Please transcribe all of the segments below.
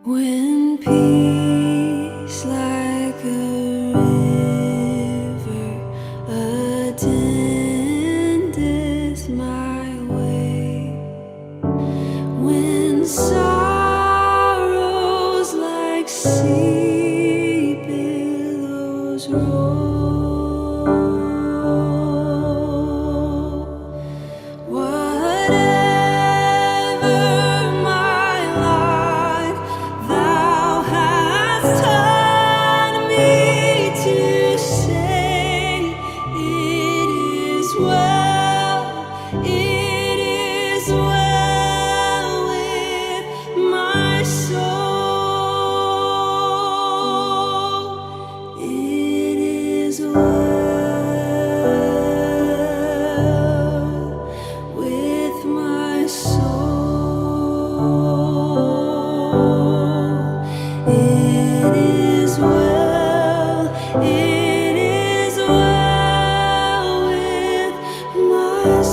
When peace like a river attendeth my way, when sorrows like sea billows roll, whatever my life thou hast taught me to say, it is well with my soul, it is well with my soul, it is well with my soul.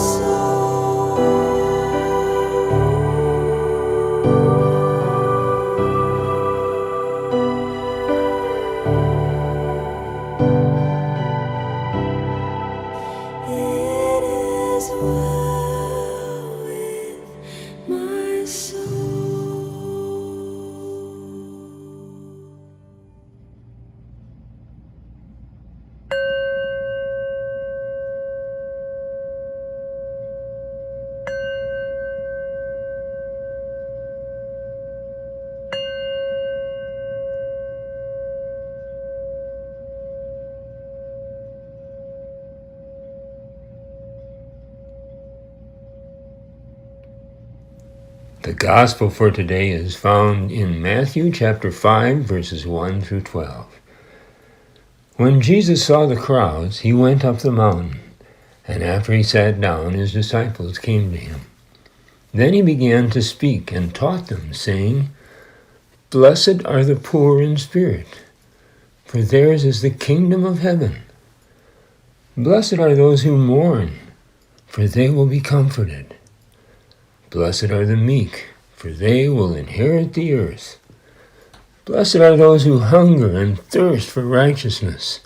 It is well with my soul. The gospel for today is found in Matthew chapter 5, verses 1 through 12. When Jesus saw the crowds, he went up the mountain, and after he sat down, his disciples came to him. Then he began to speak and taught them, saying, "Blessed are the poor in spirit, for theirs is the kingdom of heaven. Blessed are those who mourn, for they will be comforted. Blessed are the meek, for they will inherit the earth. Blessed are those who hunger and thirst for righteousness,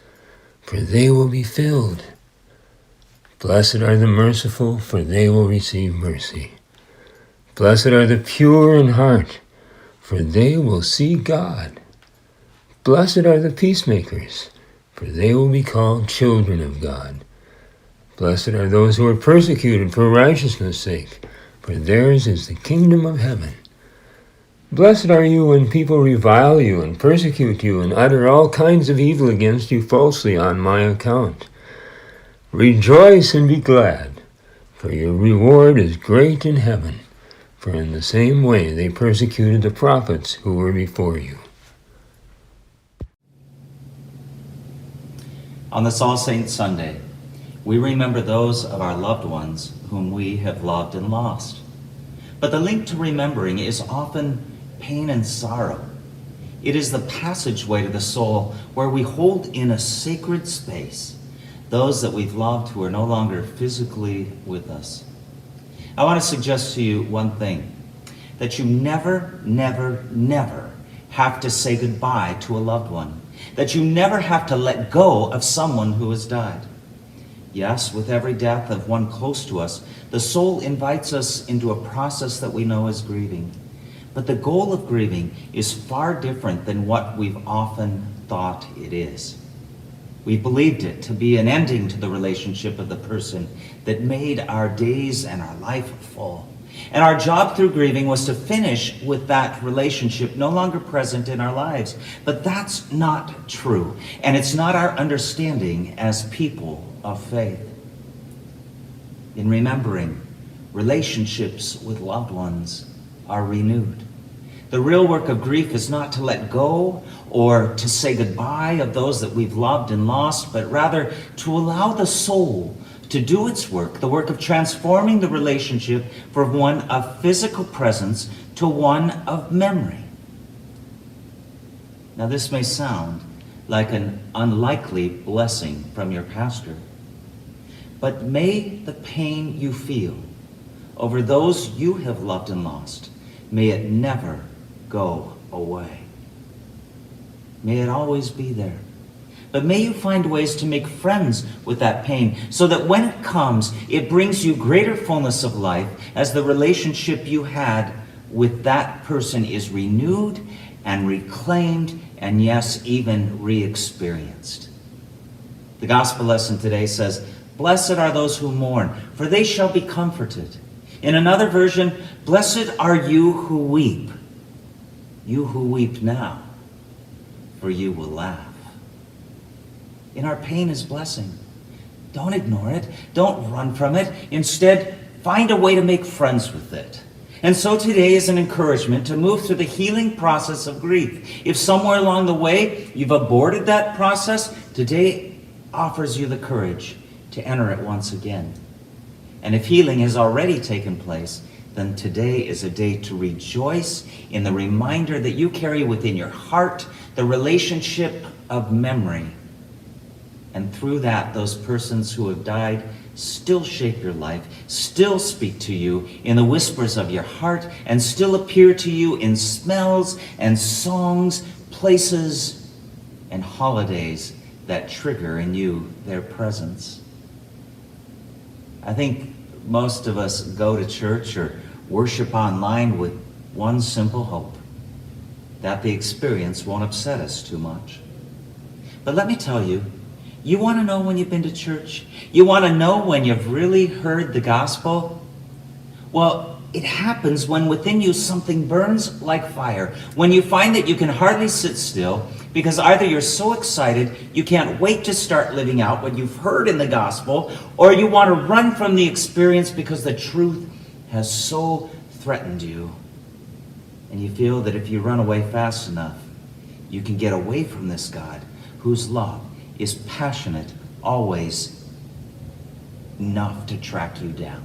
for they will be filled. Blessed are the merciful, for they will receive mercy. Blessed are the pure in heart, for they will see God. Blessed are the peacemakers, for they will be called children of God. Blessed are those who are persecuted for righteousness' sake, for theirs is the kingdom of heaven. Blessed are you when people revile you and persecute you and utter all kinds of evil against you falsely on my account. Rejoice and be glad, for your reward is great in heaven, for in the same way they persecuted the prophets who were before you." On this All Saints Sunday, we remember those of our loved ones whom we have loved and lost. But the link to remembering is often pain and sorrow. It is the passageway to the soul where we hold in a sacred space those that we've loved who are no longer physically with us. I want to suggest to you one thing, that you never, never, never have to say goodbye to a loved one, that you never have to let go of someone who has died. Yes, with every death of one close to us, the soul invites us into a process that we know as grieving. But the goal of grieving is far different than what we've often thought it is. We believed it to be an ending to the relationship of the person that made our days and our life full. And our job through grieving was to finish with that relationship no longer present in our lives. But that's not true. And it's not our understanding as people of faith. In remembering, relationships with loved ones are renewed. The real work of grief is not to let go or to say goodbye of those that we've loved and lost, but rather to allow the soul to do its work, the work of transforming the relationship from one of physical presence to one of memory. Now, this may sound like an unlikely blessing from your pastor, but may the pain you feel over those you have loved and lost, may it never go away. May it always be there. But may you find ways to make friends with that pain so that when it comes, it brings you greater fullness of life as the relationship you had with that person is renewed and reclaimed and, yes, even re-experienced. The gospel lesson today says, "Blessed are those who mourn, for they shall be comforted." In another version, "Blessed are you who weep now, for you will laugh." In our pain is blessing. Don't ignore it. Don't run from it. Instead, find a way to make friends with it. And so today is an encouragement to move through the healing process of grief. If somewhere along the way you've aborted that process, today offers you the courage to enter it once again. And if healing has already taken place, then today is a day to rejoice in the reminder that you carry within your heart the relationship of memory. And through that, those persons who have died still shape your life, still speak to you in the whispers of your heart, and still appear to you in smells and songs, places and holidays that trigger in you their presence. I think most of us go to church or worship online with one simple hope, that the experience won't upset us too much. But let me tell you, you want to know when you've been to church? You want to know when you've really heard the gospel? Well, it happens when within you something burns like fire, when you find that you can hardly sit still because either you're so excited you can't wait to start living out what you've heard in the gospel, or you want to run from the experience because the truth has so threatened you. And you feel that if you run away fast enough, you can get away from this God whose love is passionate, always enough to track you down.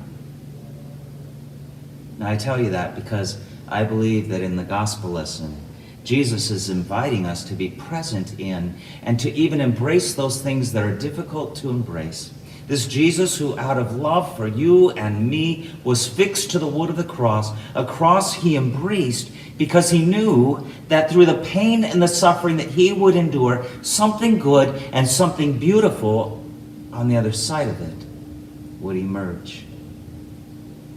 Now I tell you that because I believe that in the gospel lesson, Jesus is inviting us to be present in and to even embrace those things that are difficult to embrace. This Jesus who out of love for you and me was fixed to the wood of the cross, a cross he embraced because he knew that through the pain and the suffering that he would endure, something good and something beautiful on the other side of it would emerge.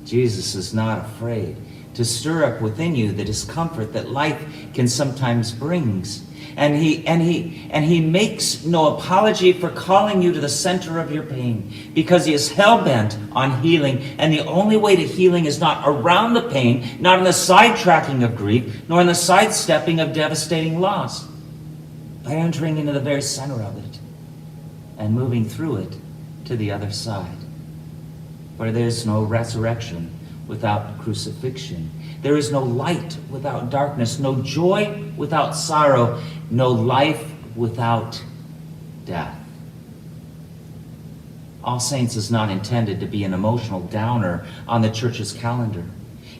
Jesus is not afraid to stir up within you the discomfort that life can sometimes bring. And he makes no apology for calling you to the center of your pain because he is hell-bent on healing. And the only way to healing is not around the pain, not in the sidetracking of grief, nor in the sidestepping of devastating loss, by entering into the very center of it and moving through it to the other side. For there's no resurrection without crucifixion. There is no light without darkness, no joy without sorrow, no life without death. All Saints is not intended to be an emotional downer on the church's calendar.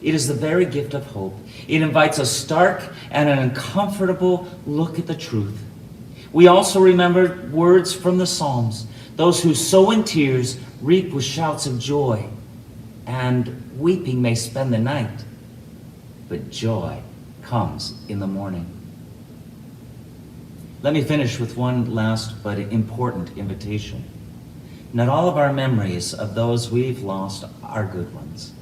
It is the very gift of hope. It invites a stark and an uncomfortable look at the truth. We also remember words from the Psalms. Those who sow in tears reap with shouts of joy, and weeping may spend the night, but joy comes in the morning. Let me finish with one last but important invitation. Not all of our memories of those we've lost are good ones.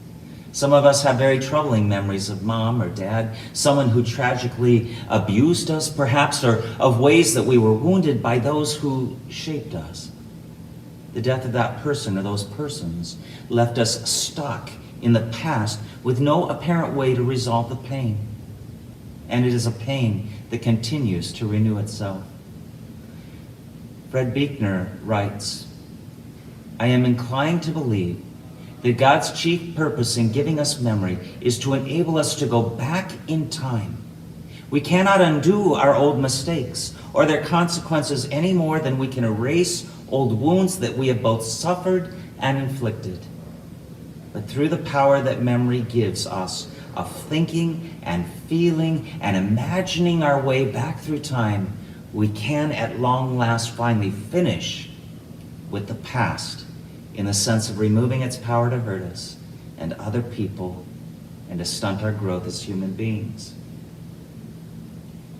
Some of us have very troubling memories of mom or dad, someone who tragically abused us perhaps, or of ways that we were wounded by those who shaped us. The death of that person or those persons left us stuck in the past with no apparent way to resolve the pain. And it is a pain that continues to renew itself. Fred Buechner writes, "I am inclined to believe that God's chief purpose in giving us memory is to enable us to go back in time. We cannot undo our old mistakes or their consequences any more than we can erase old wounds that we have both suffered and inflicted. But through the power that memory gives us of thinking and feeling and imagining our way back through time, we can at long last finally finish with the past in the sense of removing its power to hurt us and other people and to stunt our growth as human beings."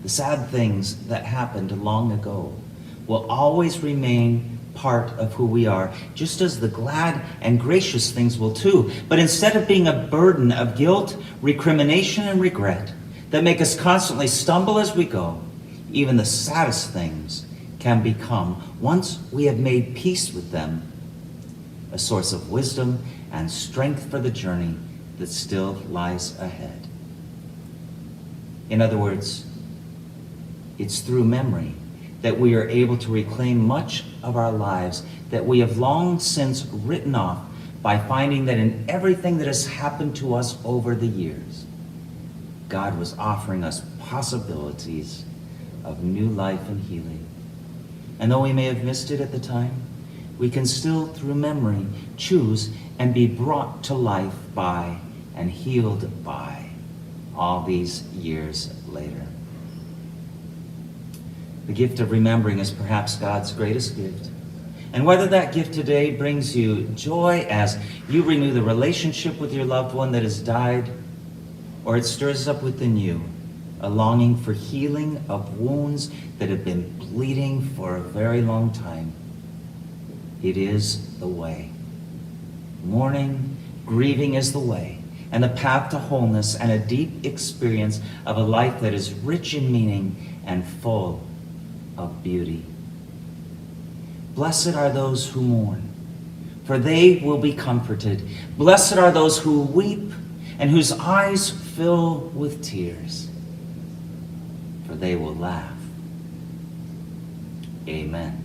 The sad things that happened long ago will always remain part of who we are, just as the glad and gracious things will too. But instead of being a burden of guilt, recrimination, and regret that make us constantly stumble as we go, even the saddest things can become, once we have made peace with them, a source of wisdom and strength for the journey that still lies ahead. In other words, it's through memory that we are able to reclaim much of our lives that we have long since written off, by finding that in everything that has happened to us over the years, God was offering us possibilities of new life and healing. And though we may have missed it at the time, we can still, through memory, choose and be brought to life by and healed by all these years later. The gift of remembering is perhaps God's greatest gift. And whether that gift today brings you joy as you renew the relationship with your loved one that has died, or it stirs up within you a longing for healing of wounds that have been bleeding for a very long time, it is the way. Mourning, grieving is the way, and the path to wholeness and a deep experience of a life that is rich in meaning and full of beauty. Blessed are those who mourn, for they will be comforted. Blessed are those who weep and whose eyes fill with tears, for they will laugh. Amen.